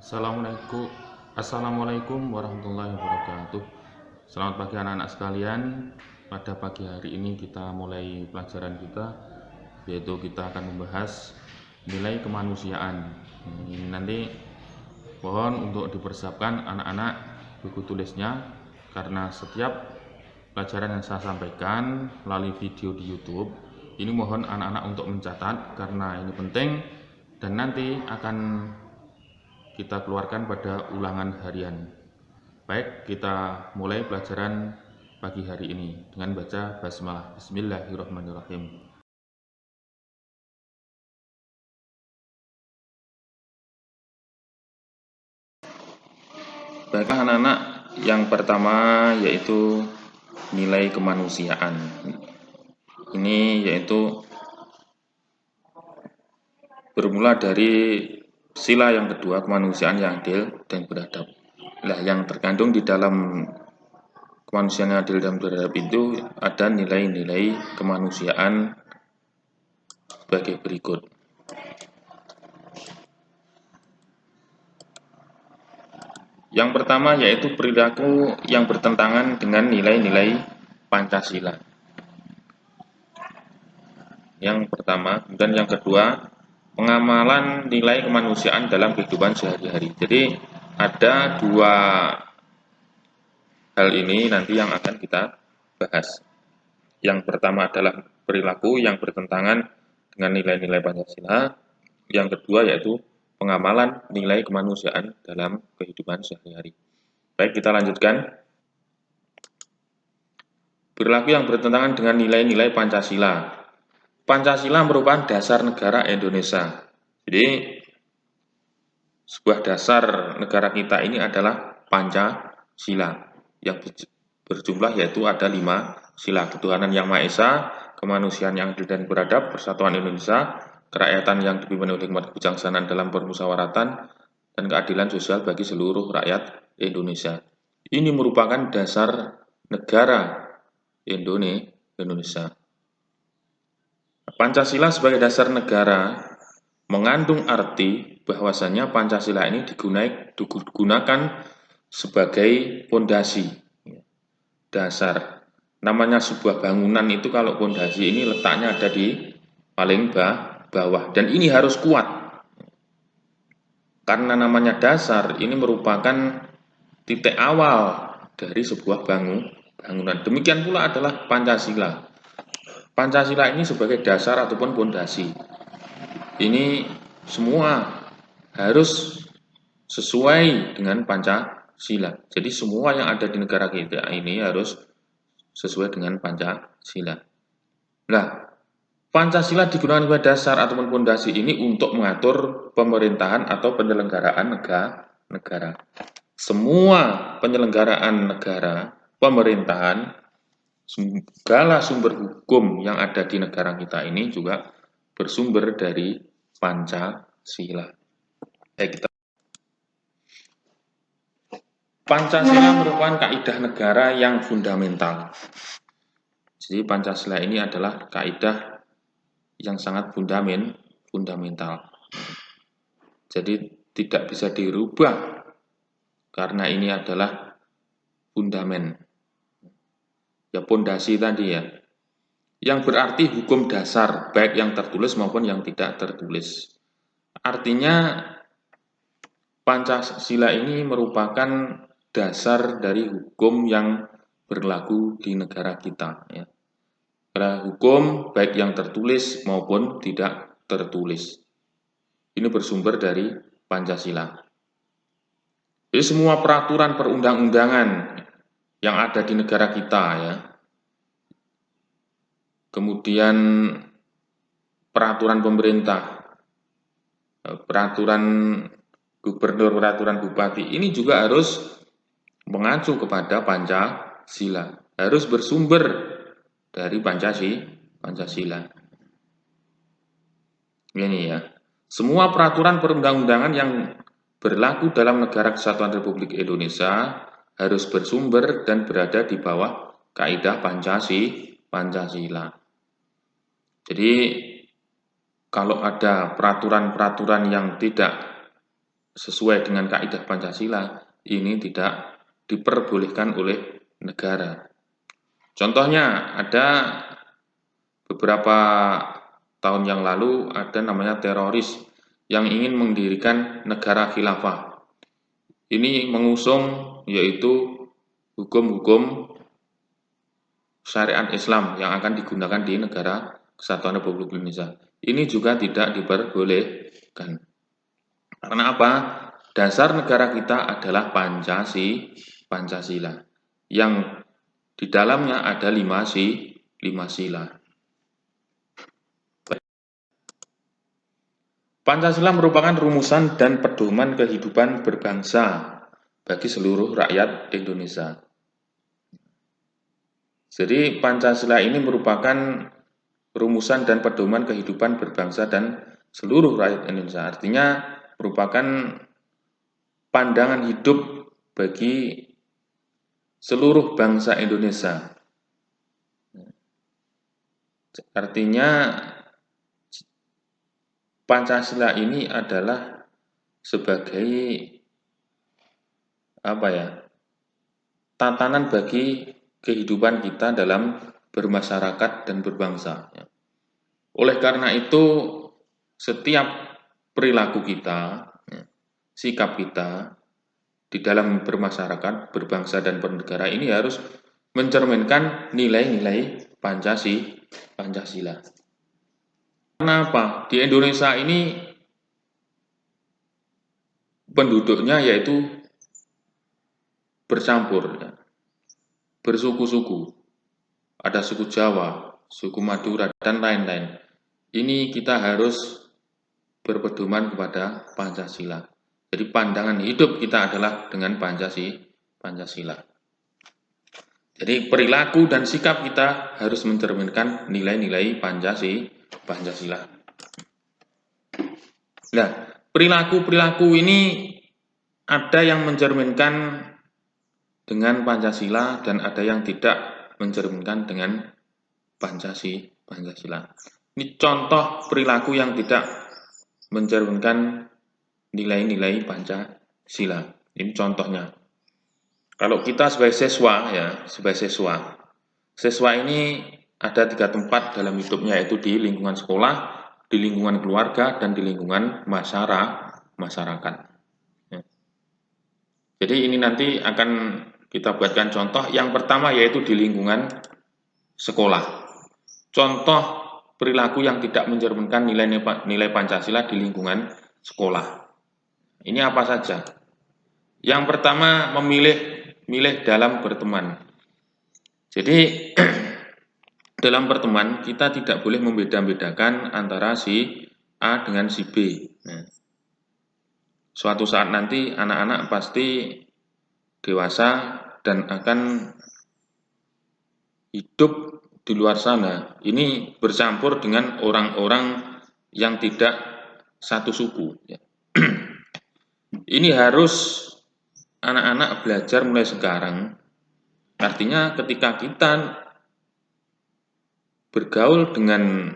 Assalamualaikum, Assalamualaikum warahmatullahi wabarakatuh. Selamat pagi anak-anak sekalian. Pada pagi hari ini kita mulai pelajaran kita, yaitu kita akan membahas nilai kemanusiaan. Nanti mohon untuk dipersiapkan anak-anak buku tulisnya, karena setiap pelajaran yang saya sampaikan melalui video di YouTube ini mohon anak-anak untuk mencatat, karena ini penting dan nanti akan kita keluarkan pada ulangan harian. Baik, kita mulai pelajaran pagi hari ini dengan baca basmalah. Bismillahirrahmanirrahim. Baik anak-anak, yang pertama yaitu nilai kemanusiaan. Ini yaitu bermula dari sila yang kedua, kemanusiaan yang adil dan beradab. Nah, yang terkandung di dalam kemanusiaan yang adil dan beradab itu ada nilai-nilai kemanusiaan sebagai berikut. Yang pertama yaitu perilaku yang bertentangan dengan nilai-nilai Pancasila. Yang pertama, dan yang kedua, pengamalan nilai kemanusiaan dalam kehidupan sehari-hari. Jadi ada dua hal ini nanti yang akan kita bahas. Yang pertama adalah perilaku yang bertentangan dengan nilai-nilai Pancasila. Yang kedua yaitu pengamalan nilai kemanusiaan dalam kehidupan sehari-hari. Baik, kita lanjutkan. Perilaku yang bertentangan dengan nilai-nilai Pancasila. Pancasila merupakan dasar negara Indonesia. Jadi, sebuah dasar negara kita ini adalah Pancasila, yang berjumlah yaitu ada 5 sila: ketuhanan yang Maha Esa, kemanusiaan yang adil dan beradab, persatuan Indonesia, kerakyatan yang dipimpin oleh hikmat kebijaksanaan dalam permusyawaratan, dan keadilan sosial bagi seluruh rakyat Indonesia. Ini merupakan dasar negara Indonesia. Pancasila sebagai dasar negara mengandung arti bahwasanya Pancasila ini digunakan sebagai fondasi, dasar. Namanya sebuah bangunan itu kalau fondasi ini letaknya ada di paling bawah, dan ini harus kuat. Karena namanya dasar, ini merupakan titik awal dari sebuah bangunan. Demikian pula adalah Pancasila. Pancasila ini sebagai dasar ataupun fondasi. Ini semua harus sesuai dengan Pancasila. Jadi semua yang ada di negara kita ini harus sesuai dengan Pancasila. Nah, Pancasila digunakan sebagai dasar ataupun fondasi ini untuk mengatur pemerintahan atau penyelenggaraan negara. Semua penyelenggaraan negara, pemerintahan, segala sumber hukum yang ada di negara kita ini juga bersumber dari Pancasila. Pancasila merupakan kaidah negara yang fundamental. Jadi Pancasila ini adalah kaidah yang sangat fundamental. Jadi tidak bisa dirubah karena ini adalah fundamen. Ya, pondasi tadi ya. Yang berarti hukum dasar, baik yang tertulis maupun yang tidak tertulis. Artinya Pancasila ini merupakan dasar dari hukum yang berlaku di negara kita. Ya. Hukum baik yang tertulis maupun tidak tertulis. Ini bersumber dari Pancasila. Jadi semua peraturan perundang-undangan yang ada di negara kita, ya, kemudian peraturan pemerintah, peraturan gubernur, peraturan bupati, ini juga harus mengacu kepada Pancasila, harus bersumber dari Pancasila. Ini ya, semua peraturan perundang-undangan yang berlaku dalam negara kesatuan Republik Indonesia harus bersumber dan berada di bawah kaidah Pancasila. Jadi kalau ada peraturan-peraturan yang tidak sesuai dengan kaidah Pancasila, ini tidak diperbolehkan oleh negara. Contohnya, ada beberapa tahun yang lalu ada namanya teroris yang ingin mendirikan negara khilafah. Ini mengusung yaitu hukum-hukum syariat Islam yang akan digunakan di negara Kesatuan Republik Indonesia. Ini juga tidak diperbolehkan. Karena apa? Dasar negara kita adalah Pancasila, yang di dalamnya ada 5 sila. Pancasila merupakan rumusan dan pedoman kehidupan berbangsa bagi seluruh rakyat Indonesia. Jadi Pancasila ini merupakan rumusan dan pedoman kehidupan berbangsa dan seluruh rakyat Indonesia. Artinya merupakan pandangan hidup bagi seluruh bangsa Indonesia. Artinya Pancasila ini adalah sebagai tatanan bagi kehidupan kita dalam bermasyarakat dan berbangsa. Oleh karena itu, setiap perilaku kita, sikap kita di dalam bermasyarakat, berbangsa dan bernegara ini harus mencerminkan nilai-nilai Pancasila. Kenapa? Di Indonesia ini penduduknya yaitu bercampur, bersuku-suku. Ada suku Jawa, suku Madura, dan lain-lain. Ini kita harus berpedoman kepada Pancasila. Jadi pandangan hidup kita adalah dengan Pancasila. Jadi perilaku dan sikap kita harus mencerminkan nilai-nilai Pancasila. Nah, perilaku ini ada yang mencerminkan dengan Pancasila dan ada yang tidak mencerminkan dengan Pancasila. Ini contoh perilaku yang tidak mencerminkan nilai-nilai Pancasila. Ini contohnya. Kalau kita sebagai siswa ini ada 3 tempat dalam hidupnya, yaitu di lingkungan sekolah, di lingkungan keluarga, dan di lingkungan masyarakat. Jadi ini nanti akan kita buatkan contoh. Yang pertama yaitu di lingkungan sekolah. Contoh perilaku yang tidak mencerminkan nilai Pancasila di lingkungan sekolah. Ini apa saja? Yang pertama, memilih dalam berteman. Jadi dalam berteman kita tidak boleh membeda-bedakan antara si A dengan si B. Suatu saat nanti anak-anak pasti dewasa dan akan hidup di luar sana. Ini bercampur dengan orang-orang yang tidak satu suku. Ini harus anak-anak belajar mulai sekarang. Artinya ketika kita bergaul dengan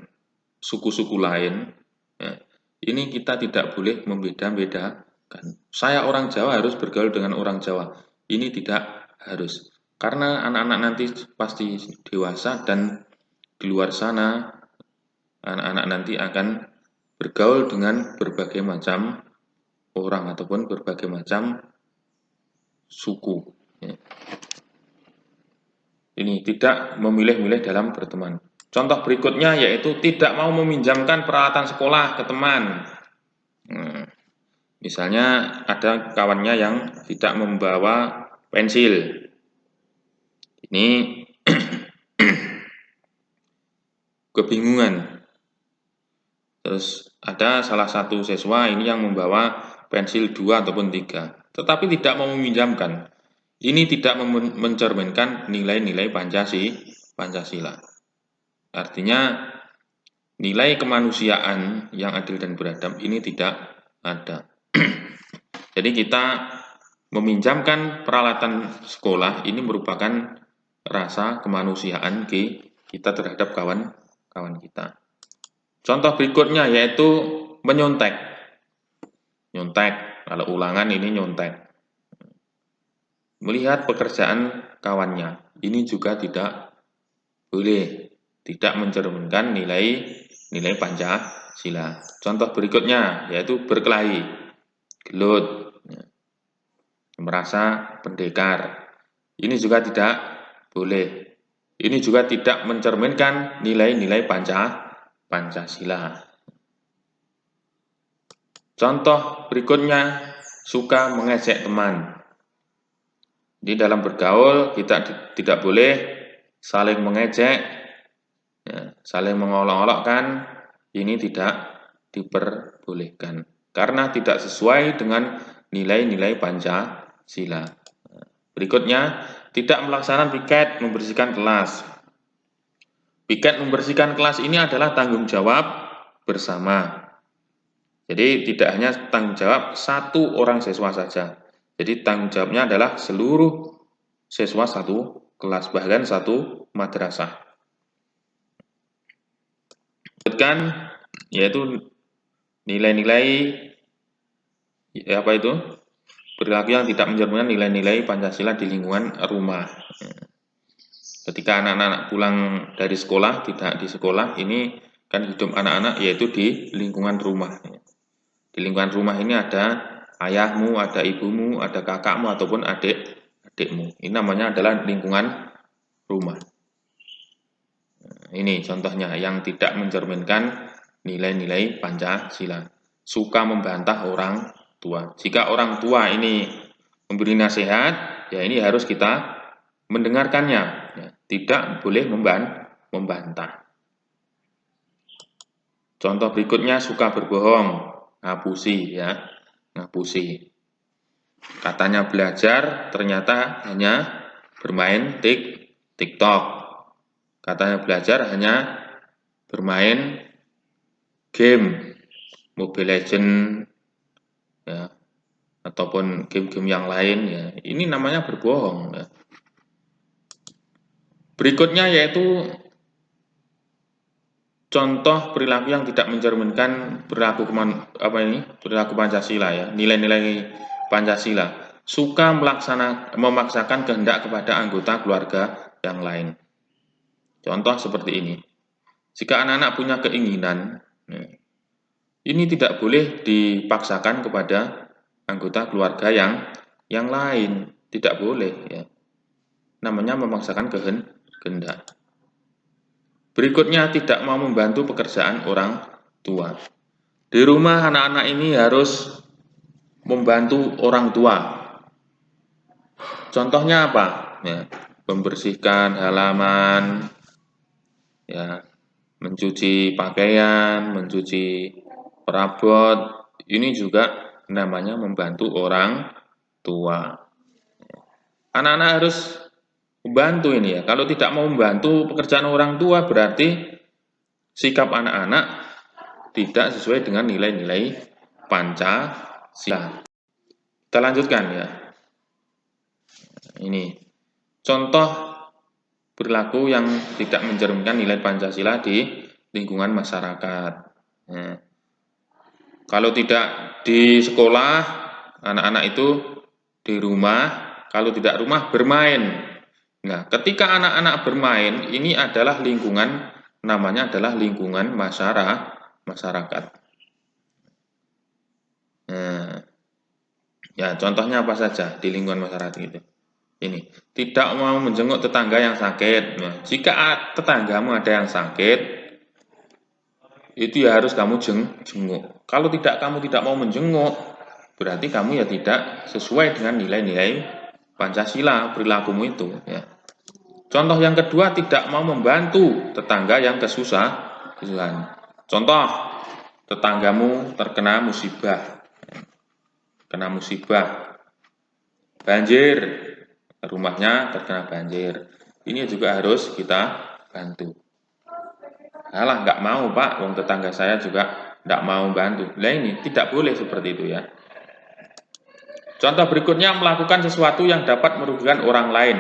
suku-suku lain, ini kita tidak boleh membeda-bedakan. Saya orang Jawa harus bergaul dengan orang Jawa. Ini tidak harus. Karena anak-anak nanti pasti dewasa dan di luar sana anak-anak nanti akan bergaul dengan berbagai macam orang ataupun berbagai macam suku. Ini tidak memilih-milih dalam berteman. Contoh berikutnya yaitu tidak mau meminjamkan peralatan sekolah ke teman. Misalnya ada kawannya yang tidak membawa pensil. Ini kebingungan. Terus ada salah satu siswa ini yang membawa pensil 2 ataupun 3, tetapi tidak mau meminjamkan. Ini tidak mencerminkan nilai-nilai Pancasila. Artinya nilai kemanusiaan yang adil dan beradab ini tidak ada. Jadi kita meminjamkan peralatan sekolah ini merupakan rasa kemanusiaan kita terhadap kawan-kawan kita. Contoh berikutnya yaitu menyontek. Nyontek. Kalau ulangan ini nyontek. Melihat pekerjaan kawannya, ini juga tidak boleh, tidak mencerminkan nilai Pancasila. Contoh berikutnya yaitu berkelahi, gelut, merasa pendekar. Ini juga tidak boleh. Ini juga tidak mencerminkan nilai-nilai Pancasila. Contoh berikutnya, suka mengejek teman. Di dalam bergaul kita tidak boleh saling mengejek, ya, saling mengolok-olokkan. Ini tidak diperbolehkan karena tidak sesuai dengan nilai-nilai Pancasila. Berikutnya, tidak melaksanakan piket membersihkan kelas. Piket membersihkan kelas ini adalah tanggung jawab bersama. Jadi tidak hanya tanggung jawab satu orang siswa saja. Jadi tanggung jawabnya adalah seluruh siswa satu kelas, bahkan satu madrasah. Lanjutkan yaitu nilai-nilai apa itu? Perilaku yang tidak mencerminkan nilai-nilai Pancasila di lingkungan rumah. Ketika anak-anak pulang dari sekolah, tidak di sekolah, ini kan hidup anak-anak yaitu di lingkungan rumah. Di lingkungan rumah ini ada ayahmu, ada ibumu, ada kakakmu ataupun adikmu. Ini namanya adalah lingkungan rumah. Ini contohnya yang tidak mencerminkan nilai-nilai Pancasila. Suka membantah orang tua. Jika orang tua ini memberi nasihat, ya ini harus kita mendengarkannya. Ya, tidak boleh membantah. Contoh berikutnya suka berbohong. Ngapusi ya, ngapusi. Katanya belajar, ternyata hanya bermain TikTok. Katanya belajar hanya bermain game Mobile Legends ya, ataupun game-game yang lain ya. Ini namanya berbohong ya. Berikutnya yaitu contoh perilaku yang tidak mencerminkan perilaku Pancasila ya, nilai-nilai Pancasila. Suka memaksakan kehendak kepada anggota keluarga yang lain. Contoh seperti ini. Jika anak-anak punya keinginan, ini tidak boleh dipaksakan kepada anggota keluarga yang lain. Tidak boleh ya. Namanya memaksakan kehendak. Berikutnya, tidak mau membantu pekerjaan orang tua. Di rumah anak-anak ini harus membantu orang tua. Contohnya apa? Ya, membersihkan halaman, ya, mencuci pakaian, mencuci perabot. Ini juga namanya membantu orang tua. Anak-anak harus membantu ini ya. Kalau tidak mau membantu pekerjaan orang tua berarti sikap anak-anak tidak sesuai dengan nilai-nilai Pancasila. Kita lanjutkan ya. Ini contoh perilaku yang tidak mencerminkan nilai Pancasila di lingkungan masyarakat. Nah, kalau tidak di sekolah, anak-anak itu di rumah. Kalau tidak rumah, bermain. Nah, ketika anak-anak bermain, ini adalah lingkungan, namanya adalah lingkungan masyarakat. Nah, ya contohnya apa saja di lingkungan masyarakat itu? Ini, tidak mau menjenguk tetangga yang sakit. Nah, jika tetanggamu ada yang sakit, itu ya harus kamu jenguk. Kalau kamu tidak mau menjenguk, berarti kamu ya tidak sesuai dengan nilai-nilai Pancasila perilakumu itu. Ya. Contoh yang kedua, tidak mau membantu tetangga yang kesusahan. Contoh, tetanggamu terkena musibah. Kena musibah. Banjir. Rumahnya terkena banjir. Ini juga harus kita bantu. Alah, nggak mau Pak, wong tetangga saya juga nggak mau bantu. Nah ini tidak boleh seperti itu ya. Contoh berikutnya, melakukan sesuatu yang dapat merugikan orang lain.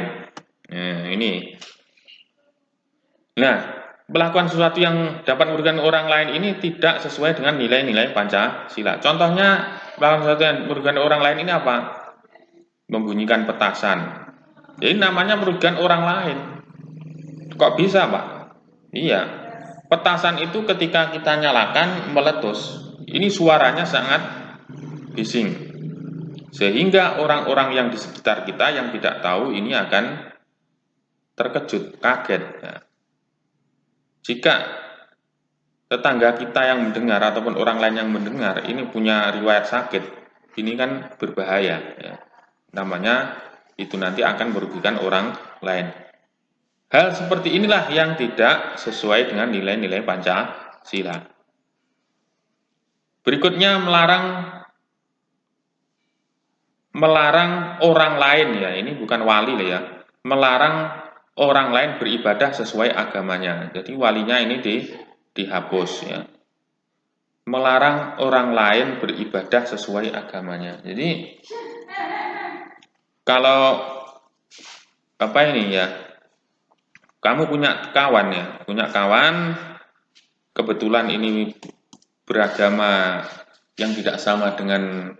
Nah, ini. Nah, melakukan sesuatu yang dapat merugikan orang lain ini tidak sesuai dengan nilai-nilai Pancasila. Contohnya, Melakukan sesuatu yang merugikan orang lain ini apa? Membunyikan petasan. Jadi namanya merugikan orang lain. Kok bisa, Pak? Iya. Petasan itu ketika kita nyalakan meletus. Ini suaranya sangat bising. Sehingga orang-orang yang di sekitar kita yang tidak tahu ini akan terkejut, kaget. Nah, jika tetangga kita yang mendengar ataupun orang lain yang mendengar ini punya riwayat sakit, ini kan berbahaya. Ya. Namanya itu nanti akan merugikan orang lain. Hal seperti inilah yang tidak sesuai dengan nilai-nilai Pancasila. Berikutnya melarang orang lain, ya ini bukan wali lah ya, melarang orang lain beribadah sesuai agamanya. Jadi walinya ini dihapus ya. Melarang orang lain beribadah sesuai agamanya. Jadi kalau apa ini ya, kamu punya kawan ya, punya kawan kebetulan ini beragama yang tidak sama dengan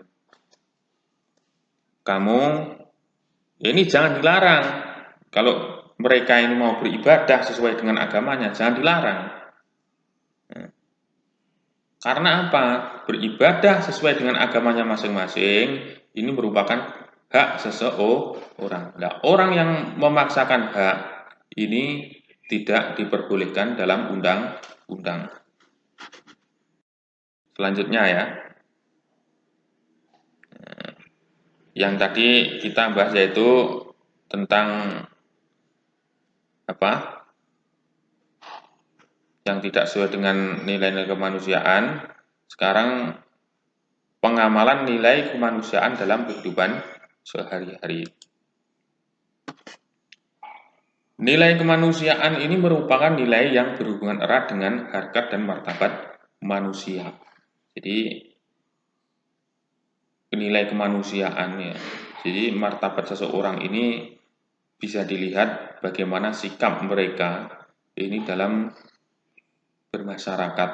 kamu, ya ini jangan dilarang. Kalau mereka ini mau beribadah sesuai dengan agamanya, jangan dilarang. Karena apa? Beribadah sesuai dengan agamanya masing-masing, ini merupakan hak seseorang. Nah, orang yang memaksakan hak ini tidak diperbolehkan dalam undang-undang. Selanjutnya ya, yang tadi kita bahas yaitu tentang apa? Yang tidak sesuai dengan nilai-nilai kemanusiaan. Sekarang pengamalan nilai kemanusiaan dalam kehidupan sehari-hari. Nilai kemanusiaan ini merupakan nilai yang berhubungan erat dengan harkat dan martabat manusia. Jadi nilai kemanusiaan ya. Jadi martabat seseorang ini bisa dilihat bagaimana sikap mereka ini dalam bermasyarakat,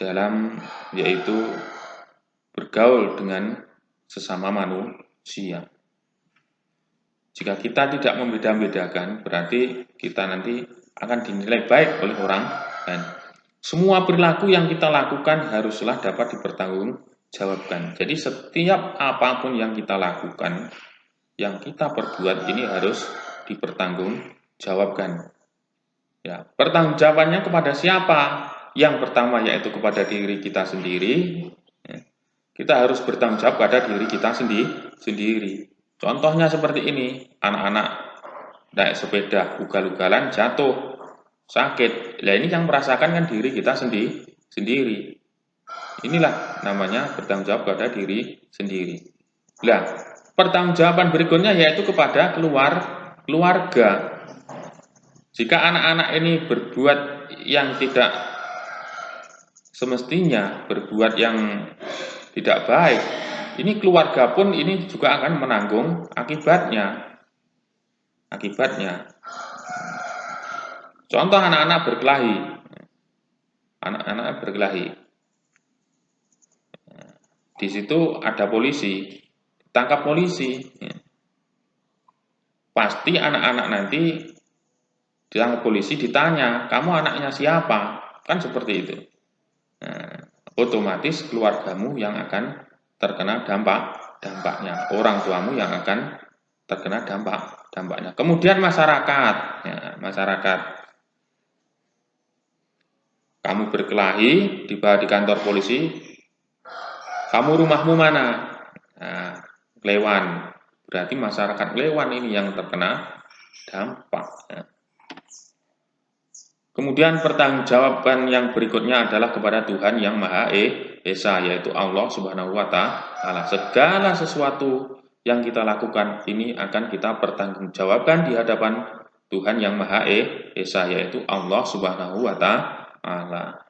dalam yaitu bergaul dengan sesama manusia. Jika kita tidak membeda-bedakan, berarti kita nanti akan dinilai baik oleh orang lain. Semua perilaku yang kita lakukan haruslah dapat dipertanggungjawabkan. Jadi setiap apapun yang kita lakukan, yang kita perbuat ini harus dipertanggungjawabkan. Ya, pertanggungjawabannya kepada siapa? Yang pertama yaitu kepada diri kita sendiri. Kita harus bertanggung jawab pada diri kita sendiri. Contohnya seperti ini, anak-anak naik sepeda, ugal-ugalan, jatuh, sakit. Nah ini yang merasakan kan diri kita sendiri. Inilah namanya bertanggung jawab pada diri sendiri. Nah, pertanggungjawaban berikutnya yaitu kepada keluarga. Jika anak-anak ini berbuat yang tidak semestinya, berbuat yang tidak baik, ini keluarga pun ini juga akan menanggung akibatnya. Contoh anak-anak berkelahi. Anak-anak berkelahi. Di situ ada polisi, tangkap polisi. Pasti anak-anak nanti ditangkap polisi ditanya, kamu anaknya siapa? Kan seperti itu. Nah, otomatis keluargamu yang akan terkena dampaknya, orang tuamu yang akan terkena dampaknya. Kemudian masyarakat, ya, masyarakat. Kamu berkelahi, tiba di kantor polisi, kamu rumahmu mana? Nah, Klewan. Berarti masyarakat Klewan ini yang terkena dampak. Ya. Kemudian pertanggungjawaban yang berikutnya adalah kepada Tuhan yang Maha Esa, yaitu Allah Subhanahu wa Ta'ala. Segala sesuatu yang kita lakukan ini akan kita pertanggungjawabkan di hadapan Tuhan yang Maha Esa, yaitu Allah Subhanahu wa Ta'ala.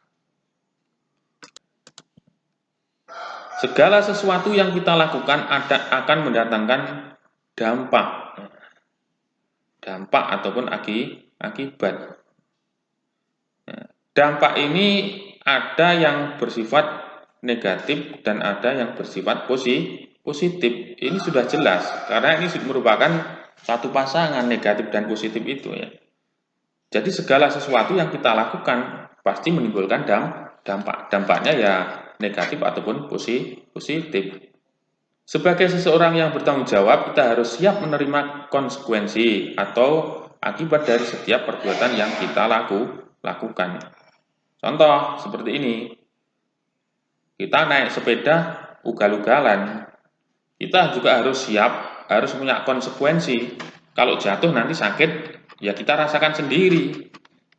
Segala sesuatu yang kita lakukan akan mendatangkan dampak ataupun akibat. Dampak ini ada yang bersifat negatif dan ada yang bersifat positif. Ini sudah jelas karena ini merupakan satu pasangan negatif dan positif itu ya. Jadi segala sesuatu yang kita lakukan pasti menimbulkan dampak. Dampaknya ya negatif ataupun positif. Sebagai seseorang yang bertanggung jawab, kita harus siap menerima konsekuensi atau akibat dari setiap perbuatan yang kita lakukan. Contoh seperti ini, kita naik sepeda ugal-ugalan, kita juga harus siap, harus punya konsekuensi. Kalau jatuh nanti sakit, ya kita rasakan sendiri.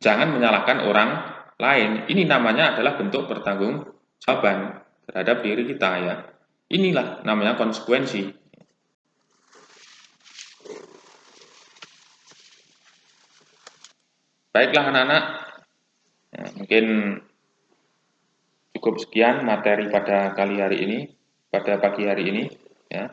Jangan menyalahkan orang lain. Ini namanya adalah bentuk pertanggungjawaban terhadap diri kita ya. Inilah namanya konsekuensi. Baiklah anak-anak, ya, mungkin cukup sekian materi pada pagi hari ini ya.